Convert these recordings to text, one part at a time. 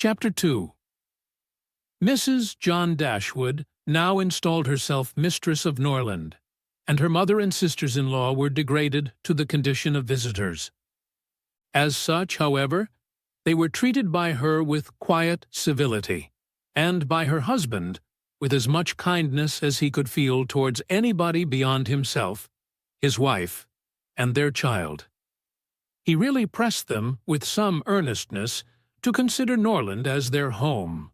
Chapter 2. Mrs. John Dashwood now installed herself mistress of Norland, and her mother and sisters-in-law were degraded to the condition of visitors. As such, however, they were treated by her with quiet civility, and by her husband with as much kindness as he could feel towards anybody beyond himself, his wife, and their child. He really pressed them with some earnestness to consider Norland as their home,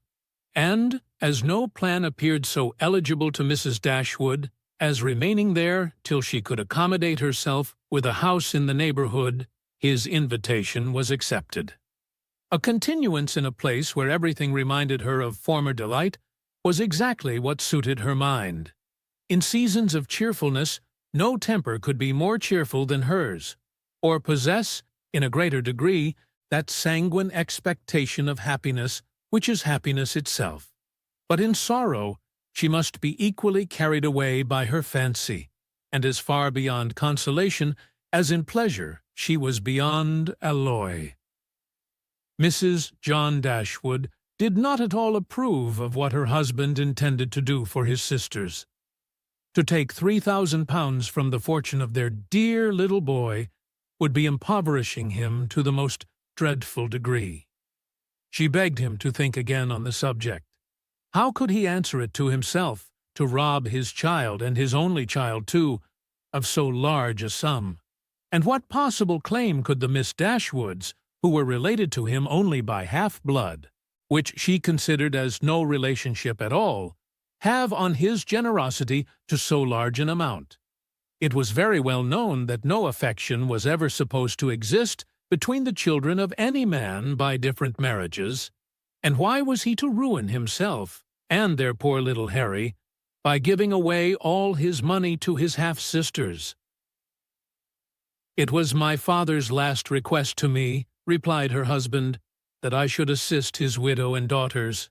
and, as no plan appeared so eligible to Mrs. Dashwood as remaining there till she could accommodate herself with a house in the neighbourhood, his invitation was accepted. A continuance in a place where everything reminded her of former delight was exactly what suited her mind. In seasons of cheerfulness, no temper could be more cheerful than hers, or possess, in a greater degree, that sanguine expectation of happiness which is happiness itself. But in sorrow she must be equally carried away by her fancy, and as far beyond consolation as in pleasure she was beyond alloy. Mrs. John Dashwood did not at all approve of what her husband intended to do for his sisters. To take £3,000 from the fortune of their dear little boy would be impoverishing him to the most dreadful degree. She begged him to think again on the subject. How could he answer it to himself, to rob his child, and his only child too, of so large a sum? And what possible claim could the Miss Dashwoods, who were related to him only by half-blood, which she considered as no relationship at all, have on his generosity to so large an amount? It was very well known that no affection was ever supposed to exist between the children of any man by different marriages, and why was he to ruin himself and their poor little Harry by giving away all his money to his half-sisters? "It was my father's last request to me," replied her husband, "that I should assist his widow and daughters.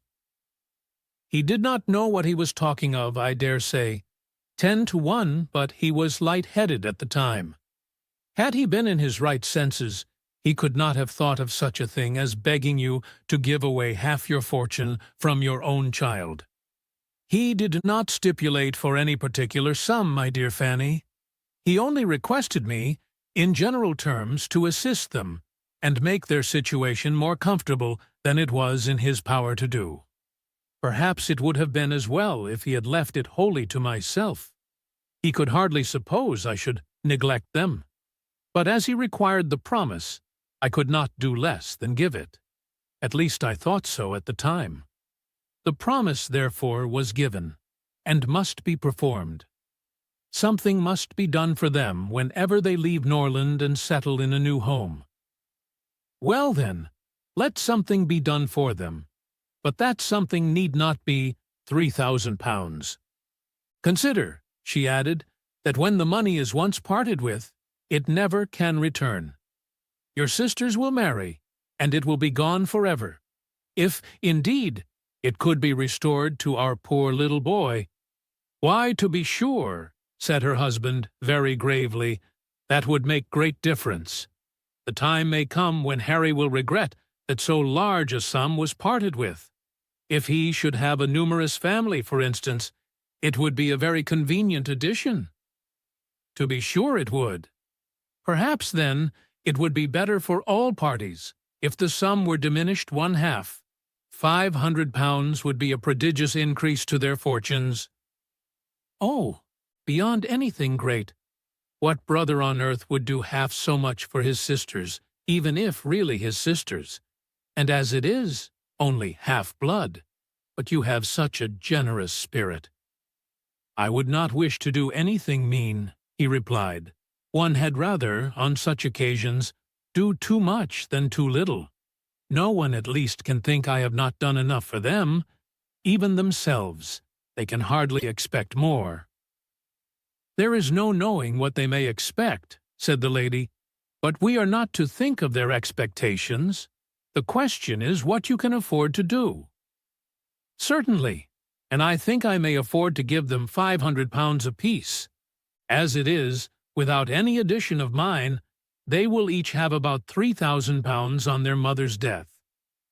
He did not know what he was talking of, I dare say. 10 to 1, but he was light-headed at the time. Had he been in his right senses, he could not have thought of such a thing as begging you to give away half your fortune from your own child. He did not stipulate for any particular sum, my dear Fanny. He only requested me, in general terms, to assist them, and make their situation more comfortable than it was in his power to do. Perhaps it would have been as well if he had left it wholly to myself. He could hardly suppose I should neglect them. But as he required the promise, I could not do less than give it. At least I thought so at the time. The promise, therefore, was given, and must be performed. Something must be done for them whenever they leave Norland and settle in a new home. Well, then, let something be done for them, but that something need not be £3,000. Consider," she added, "that when the money is once parted with, it never can return. Your sisters will marry, and it will be gone forever. If, indeed, it could be restored to our poor little boy." "Why, to be sure," said her husband very gravely, "that would make great difference. The time may come when Harry will regret that so large a sum was parted with. If he should have a numerous family, for instance, it would be a very convenient addition." "To be sure it would. Perhaps, then, it would be better for all parties if the sum were diminished one half. £500 would be a prodigious increase to their fortunes." "Oh, beyond anything great. What brother on earth would do half so much for his sisters, even if really his sisters? And as it is, only half-blood. But you have such a generous spirit." "I would not wish to do anything mean," he replied. "One had rather, on such occasions, do too much than too little. No one at least can think I have not done enough for them. Even themselves, they can hardly expect more." "There is no knowing what they may expect," said the lady, "but we are not to think of their expectations. The question is what you can afford to do." "Certainly, and I think I may afford to give them £500 apiece. As it is, without any addition of mine, they will each have about £3,000 on their mother's death.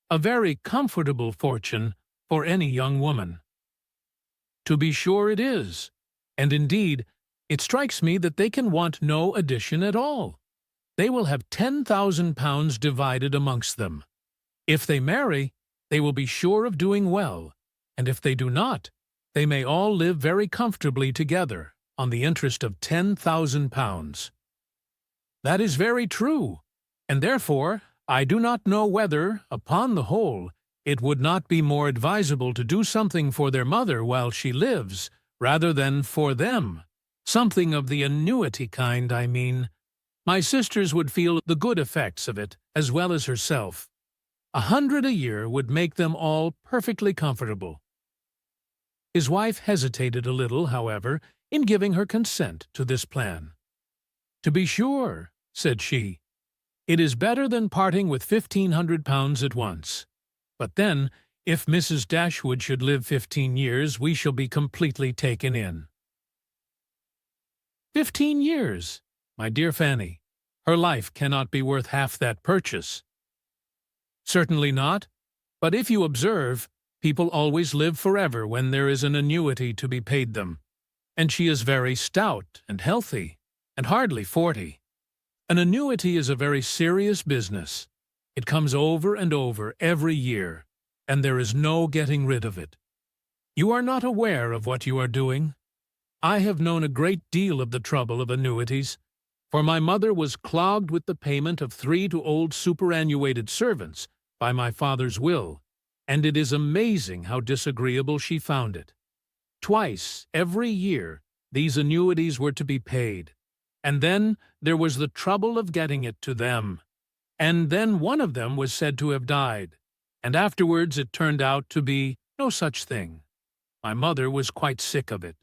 a very comfortable fortune for any young woman. To be sure it is, and indeed, it strikes me that they can want no addition at all. They will have £10,000 divided amongst them. If they marry, they will be sure of doing well, and if they do not, they may all live very comfortably together on the interest of £10,000. That is very true, and therefore I do not know whether, upon the whole, it would not be more advisable to do something for their mother while she lives, rather than for them. Something of the annuity kind, I mean. My sisters would feel the good effects of it, as well as herself. 100 a year would make them all perfectly comfortable. His wife hesitated a little, however, in giving her consent to this plan. "To be sure," said she, "it is better than parting with £1,500 at once. But then, if Mrs. Dashwood should live 15 years, we shall be completely taken in." 15 years! My dear Fanny, her life cannot be worth half that purchase. Certainly not, but if you observe, people always live forever when there is an annuity to be paid them, and she is very stout and healthy, and hardly 40. An annuity is a very serious business. It comes over and over every year, and there is no getting rid of it. You are not aware of what you are doing. I have known a great deal of the trouble of annuities, for my mother was clogged with the payment of 3 to old superannuated servants by my father's will, and it is amazing how disagreeable she found it. Twice every year these annuities were to be paid, and then there was the trouble of getting it to them. And then one of them was said to have died, and afterwards it turned out to be no such thing. My mother was quite sick of it.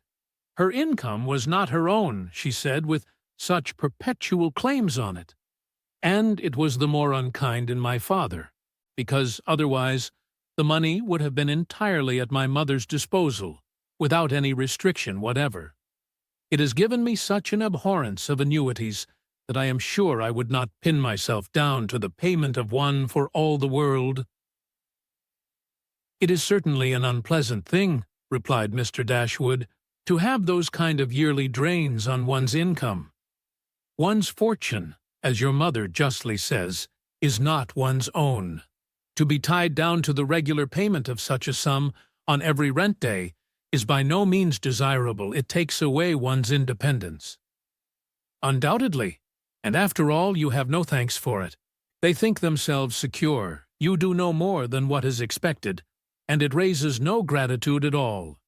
Her income was not her own, she said, with such perpetual claims on it. And it was the more unkind in my father, because otherwise the money would have been entirely at my mother's disposal, without any restriction whatever. It has given me such an abhorrence of annuities that I am sure I would not pin myself down to the payment of one for all the world. "It is certainly an unpleasant thing," replied Mr. Dashwood, "to have those kind of yearly drains on one's income. One's fortune, as your mother justly says, is not one's own. To be tied down to the regular payment of such a sum on every rent day is by no means desirable. It takes away one's independence." "Undoubtedly, and after all you have no thanks for it. They think themselves secure, you do no more than what is expected, and it raises no gratitude at all.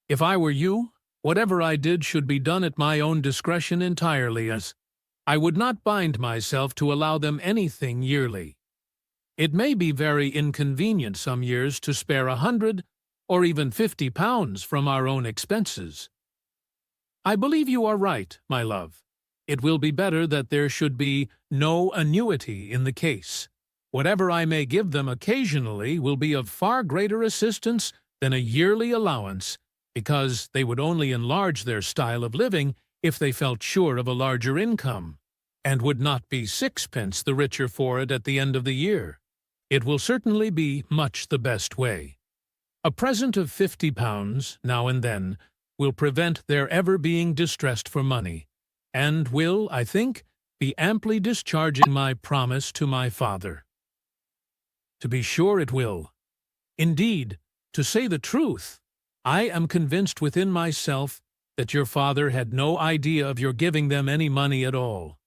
If I were you, whatever I did should be done at my own discretion entirely, as I would not bind myself to allow them anything yearly. It may be very inconvenient some years to spare 100 or even £50 from our own expenses. I believe you are right, my love. It will be better that there should be no annuity in the case. Whatever I may give them occasionally will be of far greater assistance than a yearly allowance, because they would only enlarge their style of living if they felt sure of a larger income, and would not be sixpence the richer for it at the end of the year. It will certainly be much the best way. A present of £50 now and then will prevent their ever being distressed for money, and will, I think, be amply discharging my promise to my father. To be sure it will. Indeed, to say the truth, I am convinced within myself that your father had no idea of your giving them any money at all.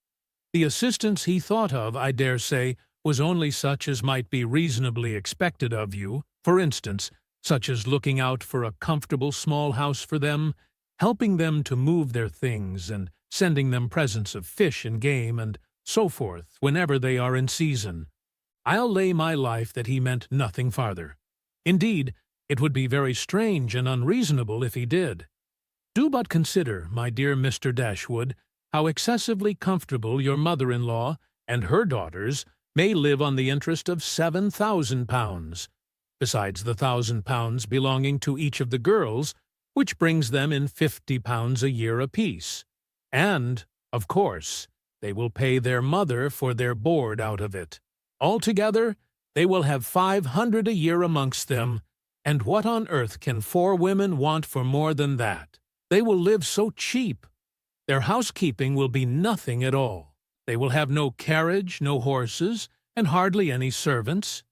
The assistance he thought of, I dare say, was only such as might be reasonably expected of you, for instance, such as looking out for a comfortable small house for them, helping them to move their things, and sending them presents of fish and game, and so forth, whenever they are in season. I'll lay my life that he meant nothing farther. Indeed, it would be very strange and unreasonable if he did. Do but consider, my dear Mr. Dashwood, how excessively comfortable your mother-in-law and her daughters may live on the interest of £7,000, besides the £1,000 belonging to each of the girls, which brings them in £50 a year apiece. And, of course, they will pay their mother for their board out of it. Altogether, They will have 500 a year amongst them, and what on earth can 4 women want for more than that? They will live so cheap. Their housekeeping will be nothing at all. They will have no carriage, no horses, and hardly any servants.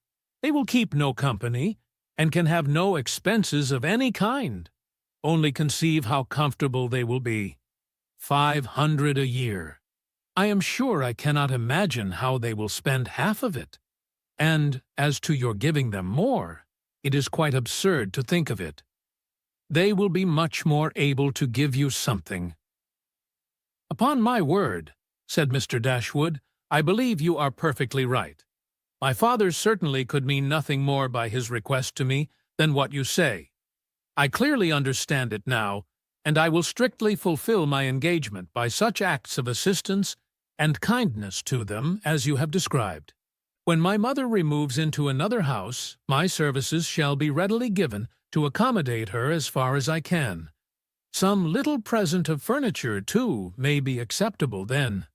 They will keep no company, and can have no expenses of any kind. Only conceive how comfortable they will be. 500 a year. I am sure I cannot imagine how they will spend half of it. And as to your giving them more, it is quite absurd to think of it. They will be much more able to give you something. Upon my word, said Mr. Dashwood, I believe you are perfectly right. My father certainly could mean nothing more by his request to me than what you say. I clearly understand it now, and I will strictly fulfill my engagement by such acts of assistance and kindness to them as you have described. When my mother removes into another house, my services shall be readily given to accommodate her as far as I can. Some little present of furniture, too, may be acceptable then.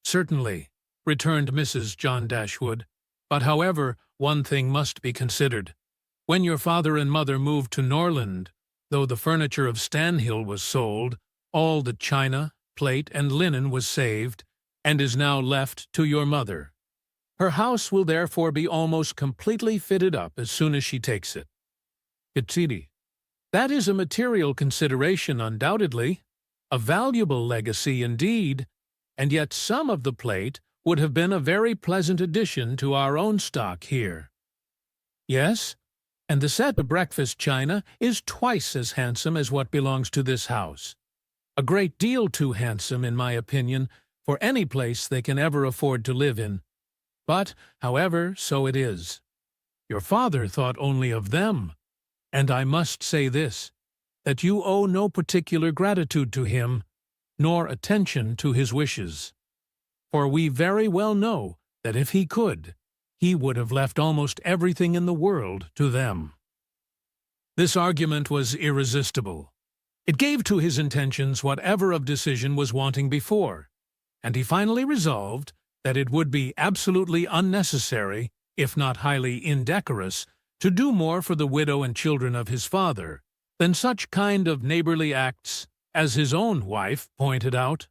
Certainly, returned Mrs. John Dashwood, but however, one thing must be considered. When your father and mother moved to Norland, though the furniture of Stanhill was sold, all the china, plate, and linen was saved, and is now left to your mother. Her house will therefore be almost completely fitted up as soon as she takes it. Katsiri. That is a material consideration, undoubtedly, a valuable legacy indeed, and yet some of the plate would have been a very pleasant addition to our own stock here. Yes, and the set of breakfast china is twice as handsome as what belongs to this house. A great deal too handsome, in my opinion, for any place they can ever afford to live in. But, however, so it is. Your father thought only of them, and I must say this, that you owe no particular gratitude to him, nor attention to his wishes. For we very well know that if he could, he would have left almost everything in the world to them. This argument was irresistible. It gave to his intentions whatever of decision was wanting before, and he finally resolved that it would be absolutely unnecessary, if not highly indecorous, to do more for the widow and children of his father than such kind of neighborly acts as his own wife pointed out.